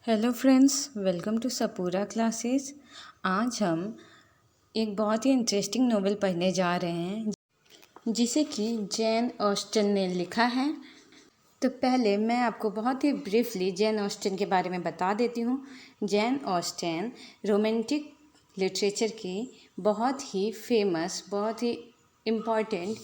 Hello friends, welcome to सपूरा classes. आज हम एक बहुत ही इंटरेस्टिंग नोवेल पढ़ने जा रहे हैं जिसे कि जैन ऑस्टन ने लिखा है। तो पहले मैं आपको बहुत ही ब्रीफली जैन ऑस्टन के बारे में बता देती हूँ। जैन ऑस्टन रोमांटिक लिटरेचर की बहुत ही फेमस, बहुत ही इम्पॉर्टेंट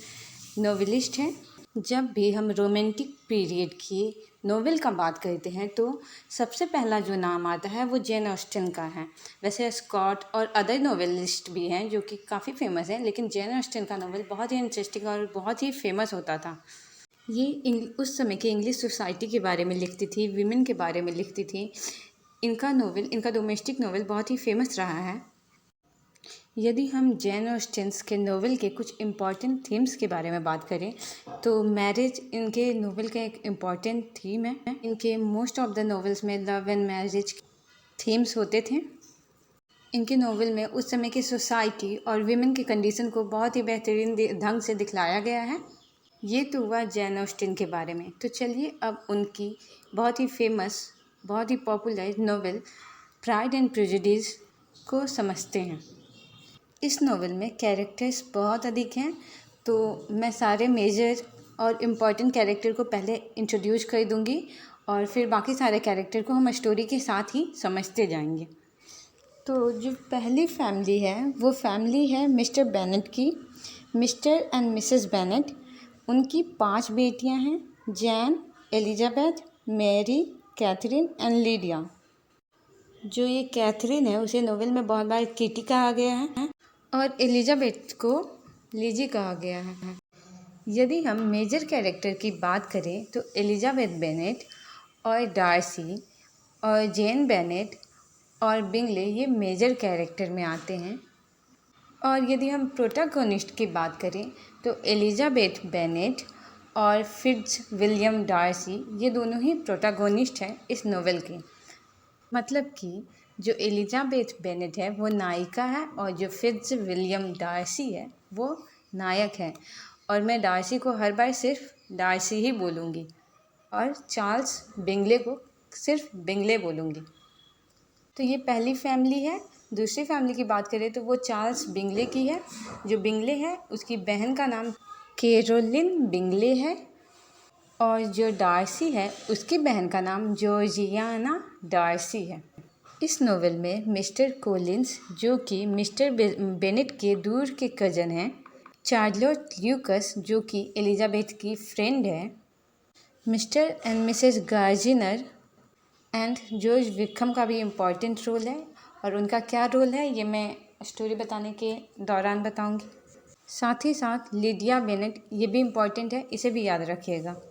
नोवेलिस्ट हैं। जब भी हम रोमांटिक पीरियड की नोवेल का बात करते हैं तो सबसे पहला जो नाम आता है वो जेन ऑस्टन का है। वैसे स्कॉट और अदर नोवेलिस्ट भी हैं जो कि काफ़ी फेमस हैं, लेकिन जेन ऑस्टन का नोवेल बहुत ही इंटरेस्टिंग और बहुत ही फेमस होता था। ये उस समय की इंग्लिश सोसाइटी के बारे में लिखती थी, वीमेन के बारे में लिखती थी। इनका डोमेस्टिक नोवेल बहुत ही फेमस रहा है। यदि हम जैन ऑस्टन्स के नोवेल के कुछ इम्पॉर्टेंट थीम्स के बारे में बात करें तो मैरिज इनके नोवेल का एक इम्पॉर्टेंट थीम है। इनके मोस्ट ऑफ द नोवेल्स में लव एंड मैरिज थीम्स होते थे। इनके नोवेल में उस समय की सोसाइटी और वीमेन की कंडीशन को बहुत ही बेहतरीन ढंग से दिखलाया गया है। ये तो हुआ जैन ऑस्टन के बारे में। तो चलिए अब उनकी बहुत ही फेमस, बहुत ही popular novel pride and prejudice को समझते हैं। इस नोवेल में कैरेक्टर्स बहुत अधिक हैं, तो मैं सारे मेजर और इम्पॉर्टेंट कैरेक्टर को पहले इंट्रोड्यूस कर दूंगी और फिर बाकी सारे कैरेक्टर को हम स्टोरी के साथ ही समझते जाएंगे। तो जो पहली फैमिली है वो फैमिली है मिस्टर बेनेट की। मिस्टर एंड मिसेस बेनेट, उनकी 5 बेटियां हैं, Jane, Elizabeth, Mary, Catherine and Lydia. जो ये कैथरीन है उसे नोवेल में बहुत बार किटी कहा गया है और एलिजाबेथ को लिजी कहा गया है। यदि हम मेजर कैरेक्टर की बात करें तो एलिजाबेथ बेनेट और डार्सी और जेन बेनेट और बिंगले ये मेजर कैरेक्टर में आते हैं। और यदि हम प्रोटैगनिस्ट की बात करें तो एलिजाबेथ बेनेट और फिट्ज विलियम डार्सी ये दोनों ही प्रोटैगनिस्ट हैं इस नोवेल के। मतलब कि जो एलिजाबेथ बेनेट है वो नायिका है और जो फिट्ज विलियम डार्सी है वो नायक है। और मैं डार्सी को हर बार सिर्फ डार्सी ही बोलूँगी और चार्ल्स बिंगले को सिर्फ बिंगले बोलूँगी। तो ये पहली फैमिली है। दूसरी फैमिली की बात करें तो वो चार्ल्स बिंगले की है। जो बिंगले है उसकी बहन का नाम कैरोलिन बिंगले है और जो डार्सी है उसकी बहन का नाम जॉर्जियाना डार्सी है। इस नोवेल में मिस्टर कोलिंस, जो कि मिस्टर बेनेट के दूर के कज़न हैं, चार्लोट ल्यूकस, जो कि एलिजाबेथ की फ्रेंड है, Mr and Mrs Gardiner and George Wickham का भी इम्पॉर्टेंट रोल है। और उनका क्या रोल है ये मैं स्टोरी बताने के दौरान बताऊंगी। साथ ही साथ लिडिया बेनेट ये भी इम्पॉर्टेंट है, इसे भी याद रखिएगा।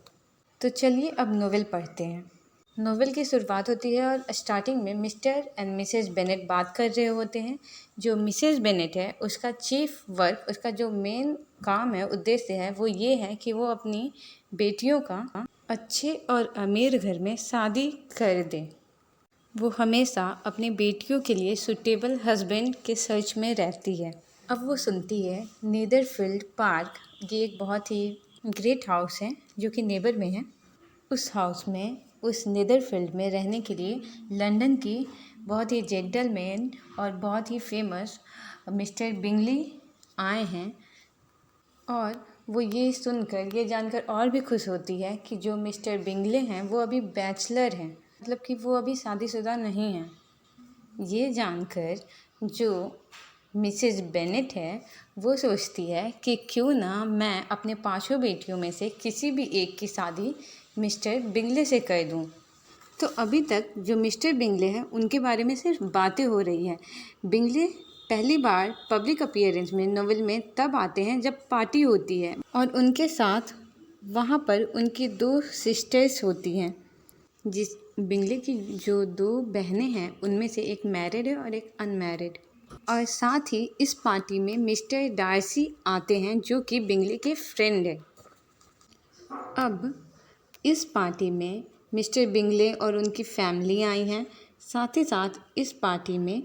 तो चलिए अब नोवेल पढ़ते हैं। नोवेल की शुरुआत होती है और स्टार्टिंग में मिस्टर एंड मिसेस बेनेट बात कर रहे होते हैं। जो मिसेस बेनेट है उसका चीफ वर्क, उसका जो मेन काम है, उद्देश्य है, वो ये है कि वो अपनी बेटियों का अच्छे और अमीर घर में शादी कर दें। वो हमेशा अपनी बेटियों के लिए सूटेबल हस्बैंड के सर्च में रहती है। अब वो सुनती है नीदरफील्ड पार्क, ये एक बहुत ही ग्रेट हाउस है जो कि नेबर में है। उस हाउस में, उस नीदरफील्ड में रहने के लिए लंदन की बहुत ही जेंटलमैन और बहुत ही फेमस मिस्टर बिंगली आए हैं। और वो ये सुनकर, ये जानकर और भी खुश होती है कि जो मिस्टर बिंगले हैं वो अभी बैचलर हैं, मतलब कि वो अभी शादीशुदा नहीं हैं। ये जानकर जो मिसेस बेनेट है वो सोचती है कि क्यों ना मैं अपने 5 बेटियों में से किसी भी एक की शादी मिस्टर बिंगले से कर दूं। तो अभी तक जो मिस्टर बिंगले हैं उनके बारे में सिर्फ बातें हो रही हैं। बिंगले पहली बार पब्लिक अपीयरेंस में नोवेल में तब आते हैं जब पार्टी होती है और उनके साथ वहाँ पर उनकी 2 सिस्टर्स होती हैं। जिस बिंगले की जो 2 बहनें हैं उनमें से एक मैरिड है और एक अनमैरिड। और साथ ही इस पार्टी में मिस्टर डार्सी आते हैं जो कि बिंगले के फ्रेंड है। अब इस पार्टी में मिस्टर बिंगले और उनकी फैमिली आई हैं। साथ ही साथ इस पार्टी में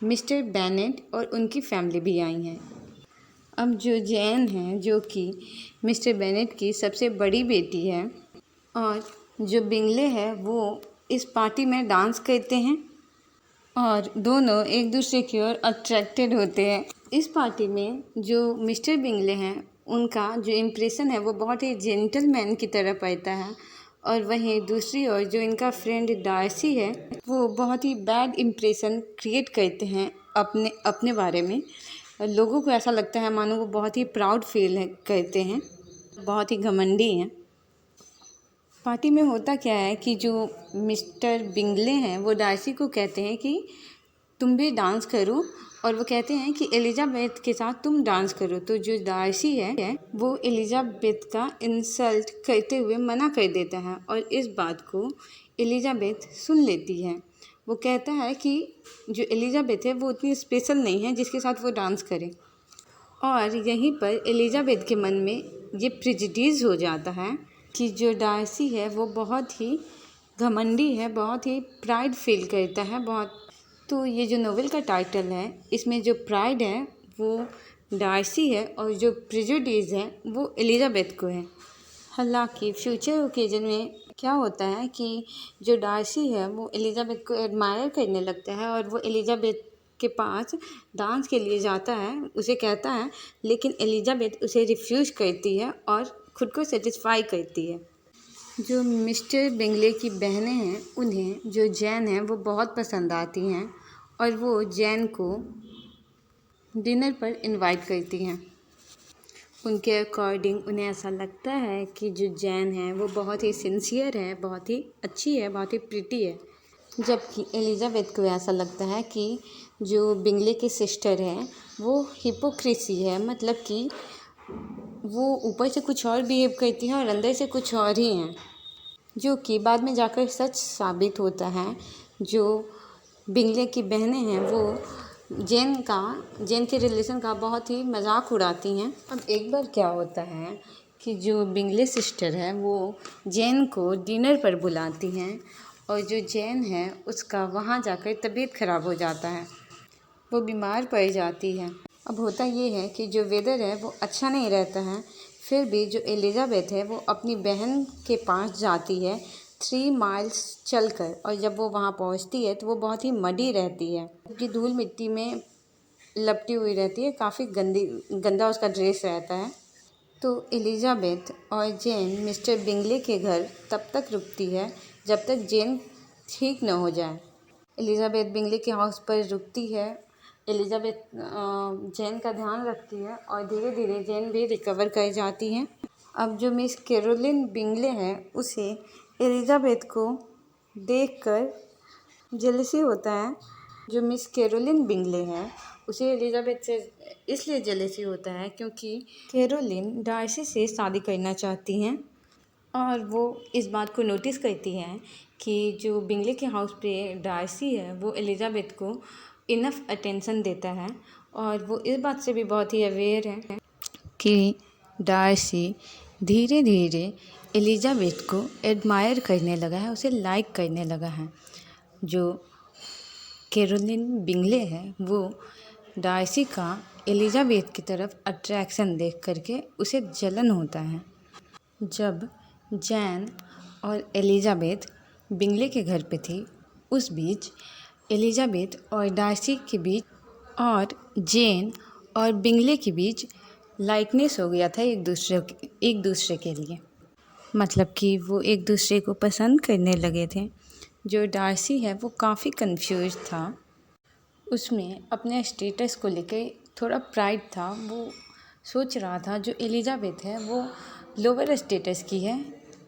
मिस्टर बेनेट और उनकी फैमिली भी आई हैं। अब जो जैन है, जो कि मिस्टर बेनेट की सबसे बड़ी बेटी है, और जो बिंगले है वो इस पार्टी में डांस करते हैं और दोनों एक दूसरे की ओर अट्रैक्टेड होते हैं। इस पार्टी में जो मिस्टर बिंगले हैं उनका जो इम्प्रेशन है वो बहुत ही जेंटलमैन की तरह पड़ता है, और वहीं दूसरी ओर जो इनका फ्रेंड डार्सी है वो बहुत ही बैड इम्प्रेशन क्रिएट करते हैं अपने अपने बारे में। लोगों को ऐसा लगता है मानो वो बहुत ही प्राउड फील करते हैं, बहुत ही घमंडी हैं। पार्टी में होता क्या है कि जो मिस्टर बिंगले हैं वो डार्सी को कहते हैं कि तुम भी डांस करो, और वो कहते हैं कि एलिजाबेथ के साथ तुम डांस करो। तो जो डार्सी है वो एलिजाबेथ का इंसल्ट करते हुए मना कर देता है, और इस बात को एलिजाबेथ सुन लेती है। वो कहता है कि जो एलिजाबेथ है वो उतनी स्पेशल नहीं है जिसके साथ वो डांस करे, और यहीं पर एलिजाबेथ के मन में ये प्रेजुडिस हो जाता है कि जो डार्सी है वो बहुत ही घमंडी है, बहुत ही प्राइड फील करता है बहुत। तो ये जो नोवेल का टाइटल है इसमें जो प्राइड है वो डार्सी है, और जो प्रेजुडिस है वो एलिजाबेथ को है। हालांकि फ्यूचर ओकेजन में क्या होता है कि जो डार्सी है वो एलिजाबेथ को एडमायर करने लगता है, और वो एलिजाबेथ के पास डांस के लिए जाता है, उसे कहता है, लेकिन एलिजाबेथ उसे रिफ्यूज़ करती है और खुद को सेटिस्फाई करती है। जो मिस्टर बिंगले की बहनें हैं उन्हें जो जैन है वो बहुत पसंद आती हैं, और वो जैन को डिनर पर इनवाइट करती हैं। उनके अकॉर्डिंग उन्हें ऐसा लगता है कि जो जैन है वो बहुत ही सिंसियर है, बहुत ही अच्छी है, बहुत ही प्रिटी है। जबकि एलिजाबेथ को ऐसा लगता है कि जो बिंगले की सिस्टर है वो हिपोक्रेसी है, मतलब कि वो ऊपर से कुछ और बिहेव करती हैं और अंदर से कुछ और ही हैं, जो कि बाद में जाकर सच साबित होता है। जो बिंगले की बहनें हैं वो जेन के रिलेशन का बहुत ही मजाक उड़ाती हैं। अब एक बार क्या होता है कि जो बिंगले सिस्टर है वो जेन को डिनर पर बुलाती हैं, और जो जेन है उसका वहाँ जाकर तबीयत ख़राब हो जाता है, वो बीमार पड़ जाती है। अब होता ये है कि जो वेदर है वो अच्छा नहीं रहता है, फिर भी जो एलिजाबेथ है वो अपनी बहन के पास जाती है 3 माइल्स चलकर, और जब वो वहाँ पहुँचती है तो वो बहुत ही मडी रहती है, क्योंकि धूल मिट्टी में लपटी हुई रहती है, काफ़ी गंदा उसका ड्रेस रहता है। तो एलिजाबेथ और जेन मिस्टर बिंगले के घर तब तक रुकती है जब तक जेन ठीक न हो जाए। एलिजाबेथ बिंगले के हाउस पर रुकती है, एलिजाबेथ जेन का ध्यान रखती है, और धीरे धीरे जेन भी रिकवर कर जाती हैं। अब जो मिस कैरोलिन बिंगले हैं उसे एलिजाबेथ को देखकर जेलसी होता है। जो मिस कैरोलिन बिंगले हैं उसे एलिजाबेथ से इसलिए जेलसी होता है क्योंकि कैरोलिन डार्सी से शादी करना चाहती हैं, और वो इस बात को नोटिस करती हैं कि जो बिंगले के हाउस पे डार्सी है वो एलिजाबेथ को इनफ अटेंशन देता है, और वो इस बात से भी बहुत ही अवेयर है कि डार्सी धीरे धीरे एलिजाबेथ को एडमायर करने लगा है, उसे लाइक करने लगा है। जो कैरोलिन बिंगले है वो डार्सी का एलिजाबेथ की तरफ अट्रैक्शन देख करके उसे जलन होता है। जब जैन और एलिजाबेथ बिंगले के घर पे थी उस बीच एलिजाबेथ और डार्सी के बीच और जेन और बिंगले के बीच लाइकनेस हो गया था एक दूसरे के लिए, मतलब कि वो एक दूसरे को पसंद करने लगे थे। जो डार्सी है वो काफ़ी कंफ्यूज था, उसमें अपने स्टेटस को लेकर थोड़ा प्राइड था। वो सोच रहा था जो एलिजाबेथ है वो लोअर स्टेटस की है,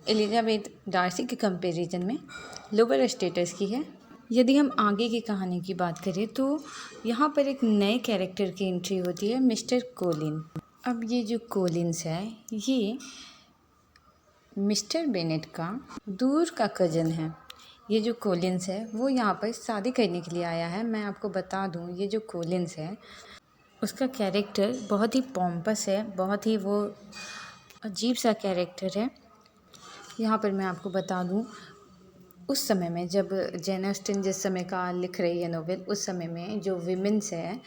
एलिजाबेथ डार्सी के कंपैरिजन में लोअर स्टेटस की है। यदि हम आगे की कहानी की बात करें तो यहाँ पर एक नए कैरेक्टर की एंट्री होती है, मिस्टर कोलिन। अब ये जो कोलिन्स है ये मिस्टर बेनेट का दूर का कज़न है। ये जो कोलिन्स है वो यहाँ पर शादी करने के लिए आया है। मैं आपको बता दूँ ये जो कोलिन्स है उसका कैरेक्टर बहुत ही पॉम्पस है, बहुत ही वो अजीब सा कैरेक्टर है। यहाँ पर मैं आपको बता दूँ उस समय में जब जेन ऑस्टिन जिस समय का लिख रही है नोवेल, उस समय में जो विमेंस है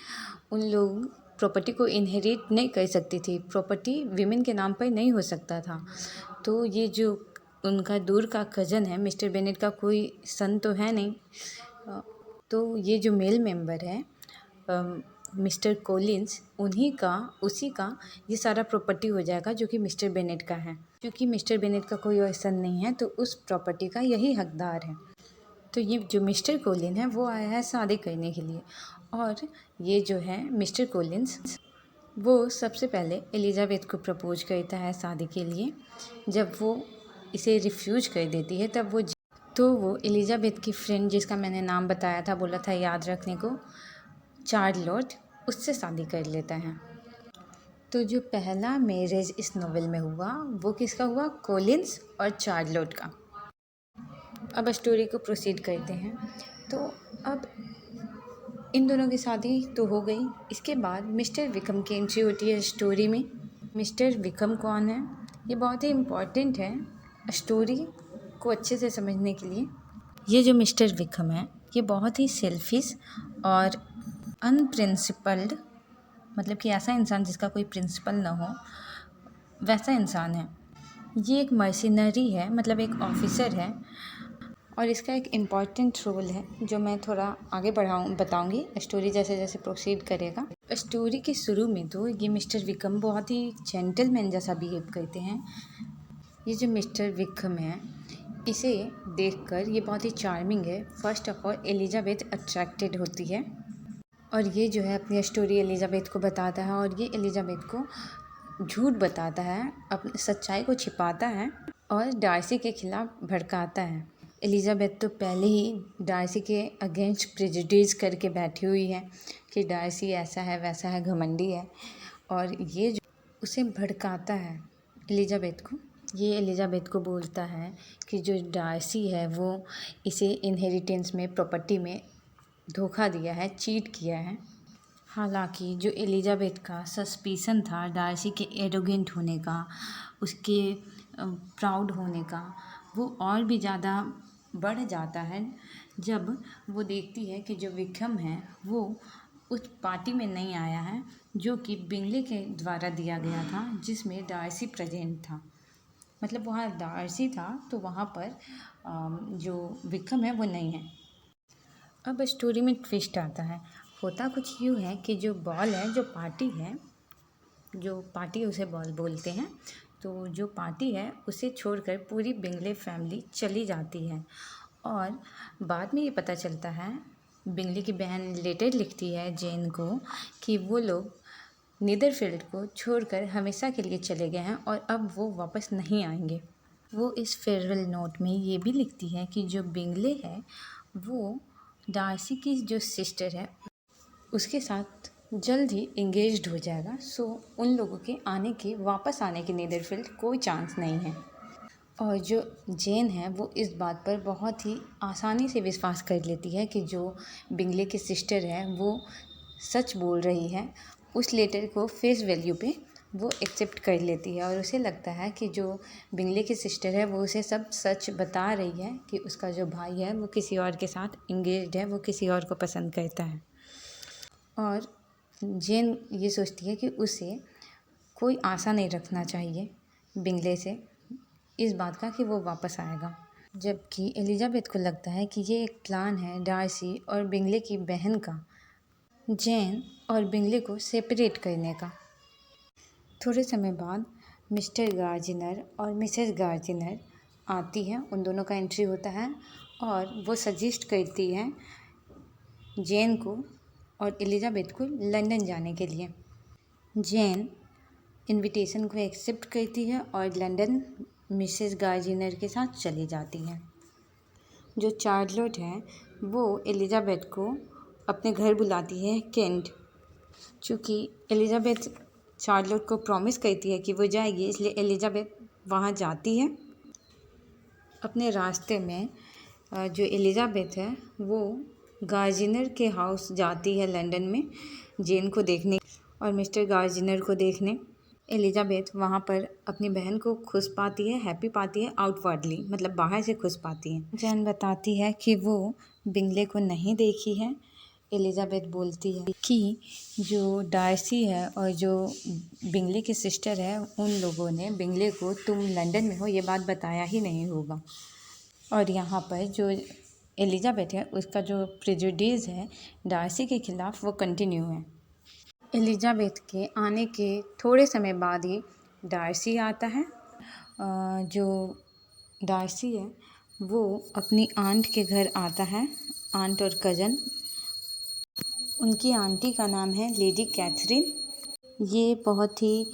उन लोग प्रॉपर्टी को इनहेरिट नहीं कर सकती थी, प्रॉपर्टी विमेन के नाम पर नहीं हो सकता था। तो ये जो उनका दूर का कज़न है, मिस्टर बेनेट का कोई सन तो है नहीं। तो ये जो मेल मेंबर है मिस्टर कोलिंस, उसी का ये सारा प्रॉपर्टी हो जाएगा जो कि मिस्टर बेनेट का है। क्योंकि मिस्टर बेनेट का कोई और सन नहीं है तो उस प्रॉपर्टी का यही हकदार है। तो ये जो मिस्टर कोलिन है वो आया है शादी करने के लिए, और ये जो है मिस्टर कोलिंस वो सबसे पहले एलिजाबेथ को प्रपोज करता है शादी के लिए। जब वो इसे रिफ्यूज कर देती है तब वो एलिजाबेथ की फ्रेंड, जिसका मैंने नाम बताया था, बोला था याद रखने को, चार्लोट, उससे शादी कर लेता है। तो जो पहला मैरिज इस नॉवेल में हुआ वो किसका हुआ? कोलिंस और चार्लोट का। अब स्टोरी को प्रोसीड करते हैं। तो अब इन दोनों की शादी तो हो गई। इसके बाद मिस्टर विक्रम की एंट्री होती है स्टोरी में। मिस्टर विक्रम कौन है? ये बहुत ही इम्पॉर्टेंट है स्टोरी को अच्छे से समझने के लिए। ये जो मिस्टर विक्रम है ये बहुत ही सेल्फिश और अनप्रिंसिपल्ड, मतलब कि ऐसा इंसान जिसका कोई प्रिंसिपल ना हो, वैसा इंसान है। ये एक मर्सिनरी है, मतलब एक ऑफिसर है, और इसका एक इम्पॉर्टेंट रोल है जो मैं थोड़ा आगे बताऊंगी स्टोरी जैसे जैसे प्रोसीड करेगा। स्टोरी के शुरू में तो ये मिस्टर विक्रम बहुत ही जेंटलमैन जैसा बिहेव करते हैं। ये जो मिस्टर विक्रम है इसे देखकर ये बहुत ही चार्मिंग है। First of all Elizabeth attracted होती है, और ये जो है अपनी स्टोरी एलिजाबेथ को बताता है, और ये एलिजाबेथ को झूठ बताता है, अपनी सच्चाई को छिपाता है और डार्सी के खिलाफ भड़काता है। एलिजाबेथ तो पहले ही डार्सी के अगेंस्ट प्रेजुडिस करके बैठी हुई है कि डार्सी ऐसा है वैसा है, घमंडी है, और ये जो उसे भड़काता है एलिजाबेथ को। ये एलिजाबेथ को बोलता है कि जो डार्सी है वो इसे इनहेरिटेंस में, प्रॉपर्टी में धोखा दिया है, चीट किया है। हालांकि जो एलिजाबेथ का सस्पिशन था डार्सी के एरोगेंट होने का, उसके प्राउड होने का, वो और भी ज़्यादा बढ़ जाता है जब वो देखती है कि जो विक्रम है वो उस पार्टी में नहीं आया है जो कि बिंगले के द्वारा दिया गया था, जिसमें डार्सी प्रेजेंट था। मतलब वहाँ डार्सी था तो वहाँ पर जो विक्रम है वो नहीं है। अब स्टोरी में ट्विस्ट आता है। होता कुछ यूँ है कि जो बॉल है, जो पार्टी उसे बॉल बोलते हैं, तो जो पार्टी है उसे छोड़कर पूरी बिंगले फैमिली चली जाती है। और बाद में ये पता चलता है, बिंगले की बहन लेटर लिखती है जेन को कि वो लोग नीदरफील्ड को छोड़कर हमेशा के लिए चले गए हैं और अब वो वापस नहीं आएंगे। वो इस फेयरवेल नोट में ये भी लिखती है कि जो बिंगले है वो डार्सी की जो सिस्टर है उसके साथ जल्द ही इंगेज्ड हो जाएगा। सो उन लोगों के वापस आने की नीदरफील्ड कोई चांस नहीं है। और जो जेन है वो इस बात पर बहुत ही आसानी से विश्वास कर लेती है कि जो बिंगले की सिस्टर है वो सच बोल रही है। उस लेटर को फेस वैल्यू पे वो एक्सेप्ट कर लेती है और उसे लगता है कि जो बिंगले की सिस्टर है वो उसे सब सच बता रही है कि उसका जो भाई है वो किसी और के साथ इंगेज्ड है, वो किसी और को पसंद करता है। और जेन ये सोचती है कि उसे कोई आशा नहीं रखना चाहिए बिंगले से इस बात का कि वो वापस आएगा। जबकि एलिजाबेथ को लगता है कि ये एक प्लान है डार्सी और बिंगले की बहन का, जेन और बिंगले को सेपरेट करने का। थोड़े समय बाद मिस्टर गार्जिनर और मिसेस गार्जिनर आती हैं, उन दोनों का एंट्री होता है और वो सजेस्ट करती हैं जेन को और एलिजाबेथ को लंदन जाने के लिए। जेन इनविटेशन को एक्सेप्ट करती है और लंदन मिसेस गार्जिनर के साथ चली जाती है। जो चार्लोट है वो एलिजाबेथ को अपने घर बुलाती है केंट। चूँकि एलिजाबेथ चार्लोट को प्रॉमिस करती है कि वो जाएगी, इसलिए एलिजाबेथ वहाँ जाती है। अपने रास्ते में जो एलिजाबेथ है वो गार्जिनर के हाउस जाती है लंदन में जेन को देखने और मिस्टर गार्जिनर को देखने। एलिजाबेथ वहाँ पर अपनी बहन को खुश पाती है, हैप्पी पाती है, आउटवर्डली मतलब बाहर से खुश पाती है। जेन बताती है कि वो बिंगले को नहीं देखी है, एलिजाबेथ बोलती है कि जो डार्सी है और जो बिंगले की सिस्टर है उन लोगों ने बिंगले को तुम लंदन में हो ये बात बताया ही नहीं होगा। और यहाँ पर जो एलिजाबेथ है उसका जो प्रेजुडिस है डार्सी के खिलाफ वो कंटिन्यू है। एलिजाबेथ के आने के थोड़े समय बाद ही डार्सी आता है। जो डार्सी है वो अपनी आंट के घर आता है, आंट और कज़न। उनकी आंटी का नाम है लेडी कैथरीन। ये बहुत ही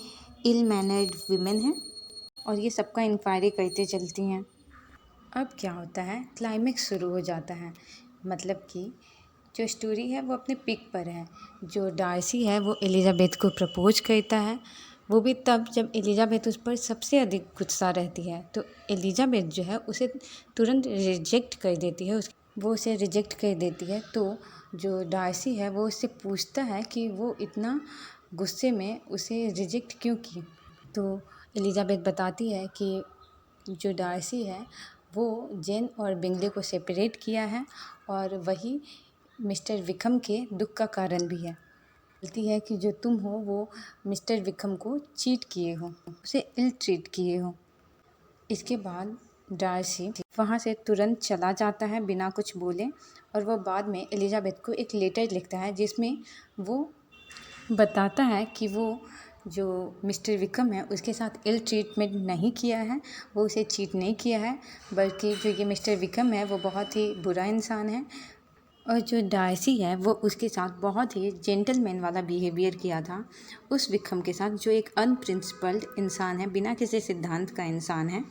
इल मैनर्ड विमेन है और ये सबका इंक्वायरी करते चलती हैं। अब क्या होता है, क्लाइमेक्स शुरू हो जाता है। मतलब कि जो स्टोरी है वो अपने पीक पर है। जो डार्सी है वो एलिजाबेथ को प्रपोज करता है, वो भी तब जब एलिजाबेथ उस पर सबसे अधिक गुस्सा रहती है। तो एलिजाबेथ जो है उसे तुरंत रिजेक्ट कर देती है, वो उसे रिजेक्ट कर देती है। तो जो डार्सी है वो उससे पूछता है कि वो इतना गुस्से में उसे रिजेक्ट क्यों की। तो एलिजाबेथ बताती है कि जो डार्सी है वो जेन और बिंगले को सेपरेट किया है और वही मिस्टर विक्रम के दुख का कारण भी है। बोलती है कि जो तुम हो वो मिस्टर विक्रम को चीट किए हो, उसे इल ट्रीट किए हो। इसके बाद डार्सी वहाँ से तुरंत चला जाता है बिना कुछ बोले और वो बाद में एलिजाबेथ को एक लेटर लिखता है जिसमें वो बताता है कि वो जो मिस्टर विक्रम है उसके साथ इल ट्रीटमेंट नहीं किया है, वो उसे चीट नहीं किया है, बल्कि जो ये मिस्टर विक्रम है वो बहुत ही बुरा इंसान है और जो डार्सी है वो उसके साथ बहुत ही जेंटलमैन वाला बिहेवियर किया था उस विक्रम के साथ, जो एक अनप्रिंसिपल्ड इंसान है, बिना किसी सिद्धांत का इंसान है,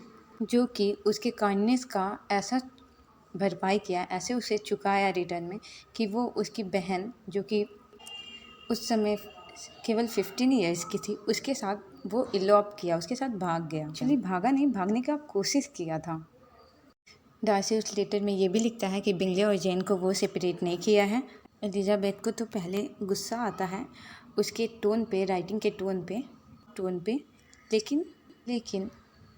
जो कि उसके काइंडनेस का ऐसा भरपाई किया, ऐसे उसे चुकाया रिटर्न में कि वो उसकी बहन जो कि उस समय केवल 15 ईयर्स की थी उसके साथ वो इलॉप किया, उसके साथ भाग गया। एक्चुअली भागा नहीं, भागने का कोशिश किया था। डार्सी उस लेटर में ये भी लिखता है कि बिंगले और जेन को वो सेपरेट नहीं किया है। एलिजाबेथ को तो पहले गुस्सा आता है उसके टोन पे, राइटिंग के टोन पे, लेकिन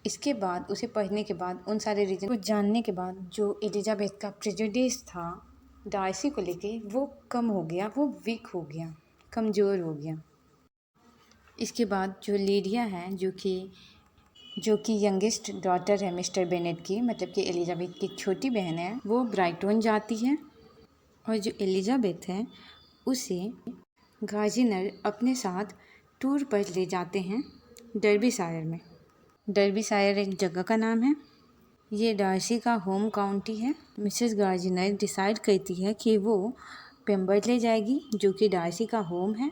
इसके बाद उसे पढ़ने के बाद, उन सारे रीजन को जानने के बाद, जो एलिजाबेथ का प्रेजुडिस था डार्सी को लेके वो कम हो गया, वो वीक हो गया, कमज़ोर हो गया। इसके बाद जो लीडिया है जो कि यंगेस्ट डॉटर है मिस्टर बेनेट की, मतलब कि एलिजाबेथ की छोटी बहन है, वो ब्राइटन जाती है और जो एलिजाबेथ है उसे गार्जिनर अपने साथ टूर पर ले जाते हैं डर्बीशायर में। डर्बीशायर एक जगह का नाम है, ये डार्सी का होम काउंटी है। मिसेस गार्जिनर डिसाइड करती है कि वो पेम्बरले जाएगी जो कि डार्सी का होम है।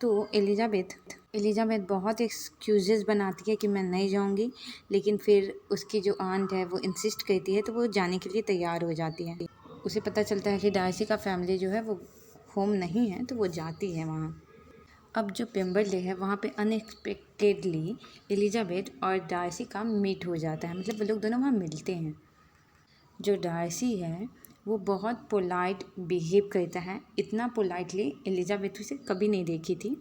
तो एलिजाबेथ बहुत एक्सक्यूजेस बनाती है कि मैं नहीं जाऊंगी, लेकिन फिर उसकी जो आंट है वो इंसिस्ट करती है तो वो जाने के लिए तैयार हो जाती है। उसे पता चलता है कि डार्सी का फैमिली जो है वो होम नहीं है तो वो जाती है वहाँ। अब जो पेम्बरले है वहाँ पे अनएक्सपेक्टेडली एलिजाबेथ और डार्सी का मीट हो जाता है, मतलब वो लोग दोनों वहाँ मिलते हैं। जो डार्सी है वो बहुत पोलाइट बिहेव करता है, इतना पोलाइटली एलिजाबेथ उसे कभी नहीं देखी थी।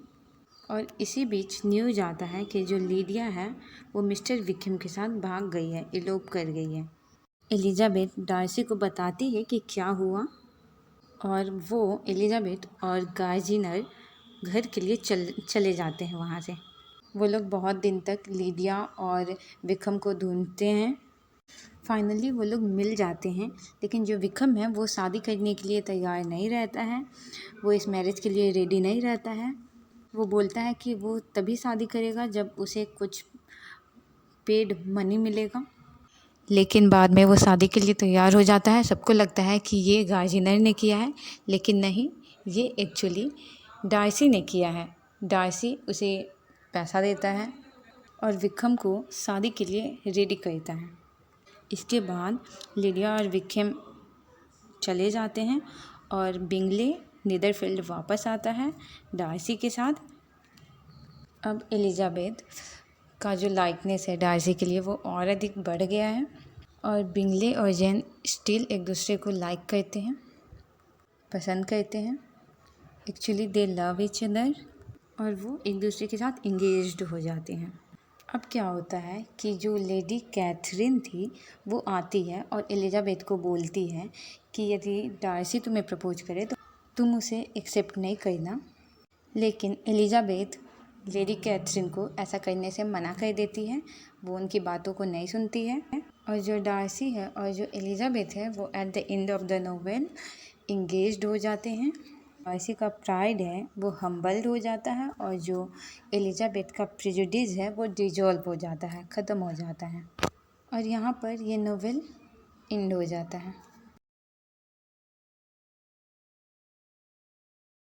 और इसी बीच न्यूज़ आता है कि जो लीडिया है वो मिस्टर विक्रम के साथ भाग गई है, इलोप कर गई है। एलिजाबेथ डार्सी को बताती है कि क्या हुआ और वो एलिजाबेथ और गार्जिनर घर के लिए चले जाते हैं वहाँ से। वो लोग बहुत दिन तक लीडिया और विक्रम को ढूंढते हैं। फाइनली वो लोग मिल जाते हैं, लेकिन जो विक्रम है वो शादी करने के लिए तैयार नहीं रहता है, वो इस मैरिज के लिए रेडी नहीं रहता है। वो बोलता है कि वो तभी शादी करेगा जब उसे कुछ पेड मनी मिलेगा, लेकिन बाद में वो शादी के लिए तैयार हो जाता है। सबको लगता है कि ये गार्जिनर ने किया है, लेकिन नहीं, ये एक्चुअली डार्सी ने किया है। डार्सी उसे पैसा देता है और विक्रम को शादी के लिए रेडी करता है। इसके बाद लीडिया और विक्रम चले जाते हैं और बिंगले नीदरफील्ड वापस आता है डार्सी के साथ। अब एलिजाबेथ का जो लाइकनेस है डार्सी के लिए वो और अधिक बढ़ गया है और बिंगले और जेन स्टिल एक दूसरे को लाइक करते हैं, पसंद करते हैं। Actually they love each other और वो एक दूसरे के साथ इंगेज्ड हो जाते हैं। अब क्या होता है कि जो लेडी कैथरीन थी वो आती है और एलिजाबेथ को बोलती है कि यदि डार्सी तुम्हें प्रपोज करे तुम उसे एक्सेप्ट नहीं करना। लेकिन एलिजाबेथ लेडी कैथरीन को ऐसा करने से मना कर देती है, वो उनकी बातों को नहीं सुनती है। और जो डार्सी है और जो एलिजाबेथ है वो at the end of the novel engaged हो जाते हैं। डार्सी का प्राइड है वो हम्बल्ड हो जाता है और जो एलिजाबेथ का प्रेजुडिस है वो डिजॉल्व हो जाता है, ख़त्म हो जाता है। और यहाँ पर ये नोवेल एंड हो जाता है।